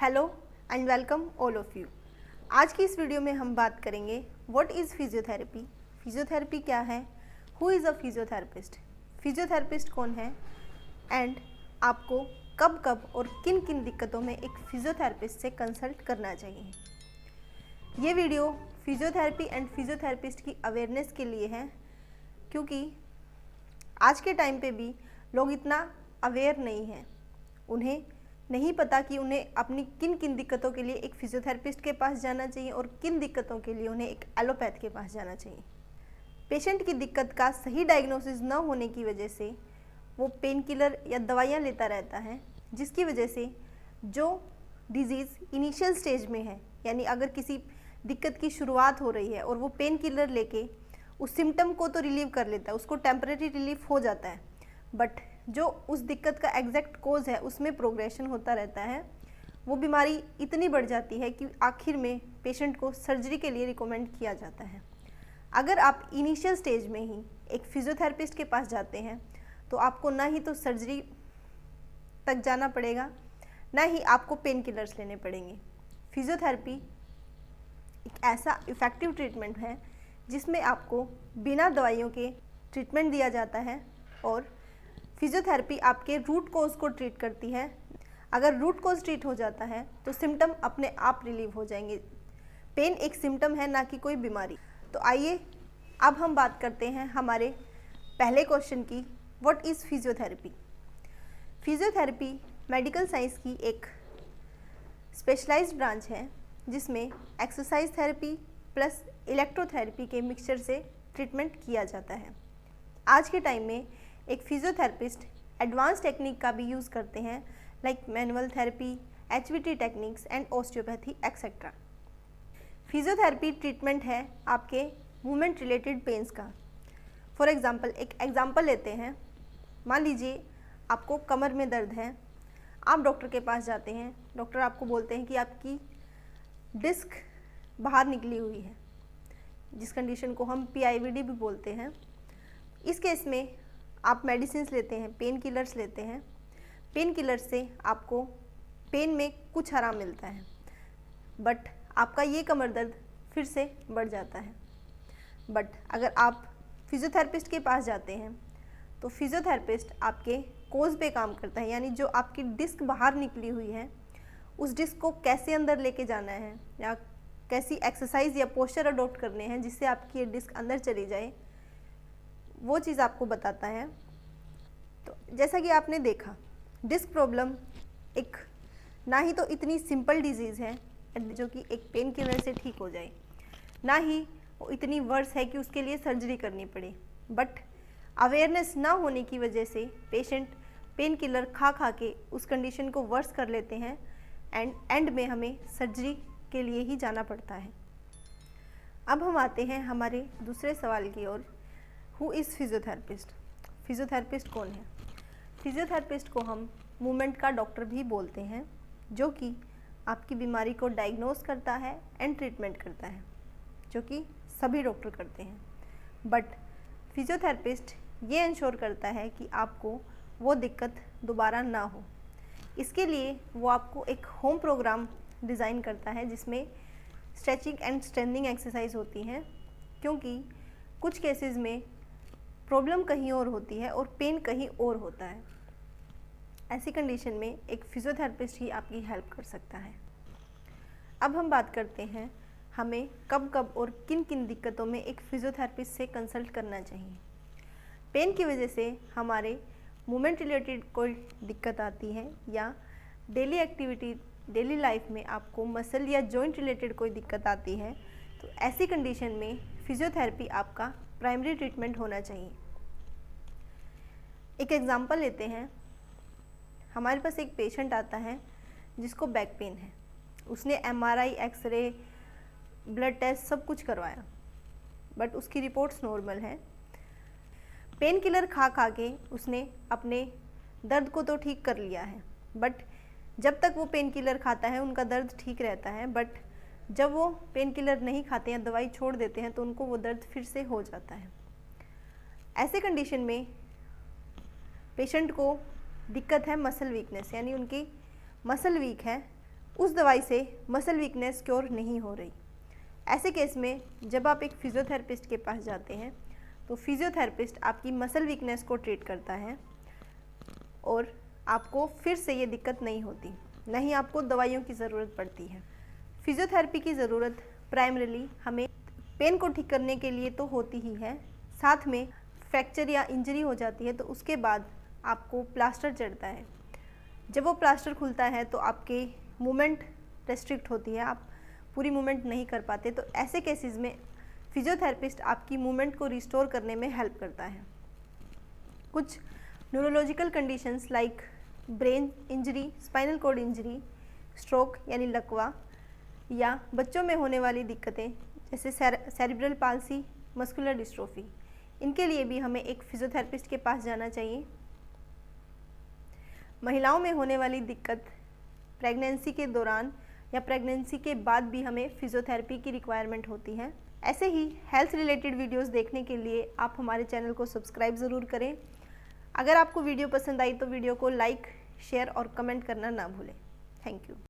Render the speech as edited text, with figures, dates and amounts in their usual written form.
Hello and welcome all of you. आज की इस वीडियो में हम बात करेंगे व्हाट इज़ फिजियोथेरेपी। फिजियोथेरेपी क्या है, who is a physiotherapist, physiotherapist कौन है एंड आपको कब कब और किन किन दिक्कतों में एक फिजियोथेरेपिस्ट से कंसल्ट करना चाहिए। ये वीडियो फिजियोथेरेपी एंड फिजियोथेरेपिस्ट की अवेयरनेस के लिए है, क्योंकि आज के टाइम पे भी लोग इतना अवेयर नहीं हैं। उन्हें नहीं पता कि उन्हें अपनी किन किन दिक्कतों के लिए एक फिजियोथेरेपिस्ट के पास जाना चाहिए और किन दिक्कतों के लिए उन्हें एक एलोपैथ के पास जाना चाहिए। पेशेंट की दिक्कत का सही डायग्नोसिस न होने की वजह से वो पेन किलर या दवाइयाँ लेता रहता है, जिसकी वजह से जो डिजीज़ इनिशियल स्टेज में है, यानी अगर किसी दिक्कत की शुरुआत हो रही है और वो पेन किलर लेके उस सिम्टम को तो रिलीव कर लेता है, उसको टेम्परेरी रिलीफ हो जाता है, बट जो उस दिक्कत का एग्जैक्ट कोज है उसमें प्रोग्रेशन होता रहता है। वो बीमारी इतनी बढ़ जाती है कि आखिर में पेशेंट को सर्जरी के लिए रिकमेंड किया जाता है। अगर आप इनिशियल स्टेज में ही एक फिजियोथेरेपिस्ट के पास जाते हैं तो आपको ना ही तो सर्जरी तक जाना पड़ेगा, ना ही आपको पेन किलर्स लेने पड़ेंगे। फिजियोथेरेपी एक ऐसा इफ़ेक्टिव ट्रीटमेंट है जिसमें आपको बिना दवाइयों के ट्रीटमेंट दिया जाता है और फिजियोथेरेपी आपके रूट कोज को ट्रीट करती है। अगर रूट कोज ट्रीट हो जाता है तो सिम्टम अपने आप रिलीव हो जाएंगे। पेन एक सिम्टम है, ना कि कोई बीमारी। तो आइए अब हम बात करते हैं हमारे पहले क्वेश्चन की, what is physiotherapy. Physiotherapy medical science की एक स्पेशलाइज्ड ब्रांच है जिसमें एक्सरसाइज थेरेपी प्लस इलेक्ट्रोथेरेपी के मिक्सचर से ट्रीटमेंट किया जाता है। आज के टाइम में एक फिजियोथेरेपिस्ट एडवांस टेक्निक का भी यूज़ करते हैं, like manual therapy, HVT techniques and osteopathy etcetera. Physiotherapy treatment है आपके मूवमेंट रिलेटेड पेन्स का। फॉर एग्जांपल एक एग्जांपल लेते हैं। मान लीजिए आपको कमर में दर्द है, आप डॉक्टर के पास जाते हैं, डॉक्टर आपको बोलते हैं कि आपकी डिस्क बाहर निकली हुई है, जिस कंडीशन को हम PIVD भी बोलते हैं। इस केस में आप मेडिसिन लेते हैं, पेन किलर्स लेते हैं। पेन किलर से आपको पेन में कुछ आराम मिलता है, बट आपका ये कमर दर्द फिर से बढ़ जाता है। बट अगर आप फिजियोथेरेपिस्ट के पास जाते हैं तो फिजियोथेरेपिस्ट आपके कोज पे काम करता है, यानी जो आपकी डिस्क बाहर निकली हुई है उस डिस्क को कैसे अंदर लेके जाना है या कैसी एक्सरसाइज या पोस्चर अडॉप्ट करने हैं जिससे आपकी ये डिस्क अंदर चली जाए, वो चीज़ आपको बताता है। तो जैसा कि आपने देखा, डिस्क प्रॉब्लम एक ना ही तो इतनी सिंपल डिजीज़ है जो कि एक पेन किलर से ठीक हो जाए, ना ही वो इतनी वर्स है कि उसके लिए सर्जरी करनी पड़े। बट अवेयरनेस ना होने की वजह से पेशेंट पेन किलर खा खा के उस कंडीशन को वर्स कर लेते हैं एंड एंड में हमें सर्जरी के लिए ही जाना पड़ता है। अब हम आते हैं हमारे दूसरे सवाल की ओर, हु इज़ फिजियोथेरेपिस्ट। फिजियोथेरेपिस्ट कौन है। फिजियोथेरेपिस्ट को हम मूवमेंट का डॉक्टर भी बोलते हैं, जो कि आपकी बीमारी को डायग्नोस करता है एंड ट्रीटमेंट करता है, जो कि सभी डॉक्टर करते हैं। बट फिजियोथेरेपिस्ट ये इंश्योर करता है कि आपको वो दिक्कत दोबारा ना हो। इसके लिए वो आपको एक होम प्रोग्राम डिज़ाइन करता है जिसमें स्ट्रेचिंग एंड स्ट्रेंथनिंग एक्सरसाइज होती हैं, क्योंकि कुछ केसेस में प्रॉब्लम कहीं और होती है और पेन कहीं और होता है। ऐसी कंडीशन में एक फिजियोथेरेपिस्ट ही आपकी हेल्प कर सकता है। अब हम बात करते हैं हमें कब कब और किन किन दिक्कतों में एक फिजियोथेरेपिस्ट से कंसल्ट करना चाहिए। पेन की वजह से हमारे मूवमेंट रिलेटेड कोई दिक्कत आती है या डेली एक्टिविटी डेली लाइफ में आपको मसल या जॉइंट रिलेटेड कोई दिक्कत आती है, तो ऐसी कंडीशन में फिजियोथेरेपी आपका प्राइमरी ट्रीटमेंट होना चाहिए। एक एग्जांपल लेते हैं। हमारे पास एक पेशेंट आता है जिसको बैक पेन है। उसने MRI, एक्सरे, ब्लड टेस्ट सब कुछ करवाया, बट उसकी रिपोर्ट्स नॉर्मल हैं। पेन किलर खा खा के उसने अपने दर्द को तो ठीक कर लिया है, बट जब तक वो पेन किलर खाता है उनका दर्द ठीक रहता है। बट जब वो पेन किलर नहीं खाते हैं, दवाई छोड़ देते हैं, तो उनको वो दर्द फिर से हो जाता है। ऐसे कंडीशन में पेशेंट को दिक्कत है मसल वीकनेस, यानी उनकी मसल वीक है, उस दवाई से मसल वीकनेस क्योर नहीं हो रही। ऐसे केस में जब आप एक फिजियोथेरेपिस्ट के पास जाते हैं तो फिजियोथेरेपिस्ट आपकी मसल वीकनेस को ट्रीट करता है और आपको फिर से ये दिक्कत नहीं होती, न ही आपको दवाइयों की ज़रूरत पड़ती है। फिजियोथेरेपी की ज़रूरत प्राइमरीली हमें पेन को ठीक करने के लिए तो होती ही है, साथ में फ्रैक्चर या इंजरी हो जाती है तो उसके बाद आपको प्लास्टर चढ़ता है। जब वो प्लास्टर खुलता है तो आपके मूवमेंट रेस्ट्रिक्ट होती है, आप पूरी मूवमेंट नहीं कर पाते। तो ऐसे केसेस में फिजियोथेरेपिस्ट आपकी मूवमेंट को रिस्टोर करने में हेल्प करता है। कुछ neurological conditions like brain injury, spinal cord injury, stroke यानी लकवा, या बच्चों में होने वाली दिक्कतें जैसे सेरिब्रल पाल्सी, मस्कुलर डिस्ट्रोफी, इनके लिए भी हमें एक फिजियोथेरेपिस्ट के पास जाना चाहिए। महिलाओं में होने वाली दिक्कत प्रेगनेंसी के दौरान या प्रेगनेंसी के बाद भी हमें फिजियोथेरेपी की रिक्वायरमेंट होती है। ऐसे ही हेल्थ रिलेटेड वीडियोस देखने के लिए आप हमारे चैनल को सब्सक्राइब ज़रूर करें। अगर आपको वीडियो पसंद आई तो वीडियो को लाइक, शेयर और कमेंट करना ना भूलें। Thank you.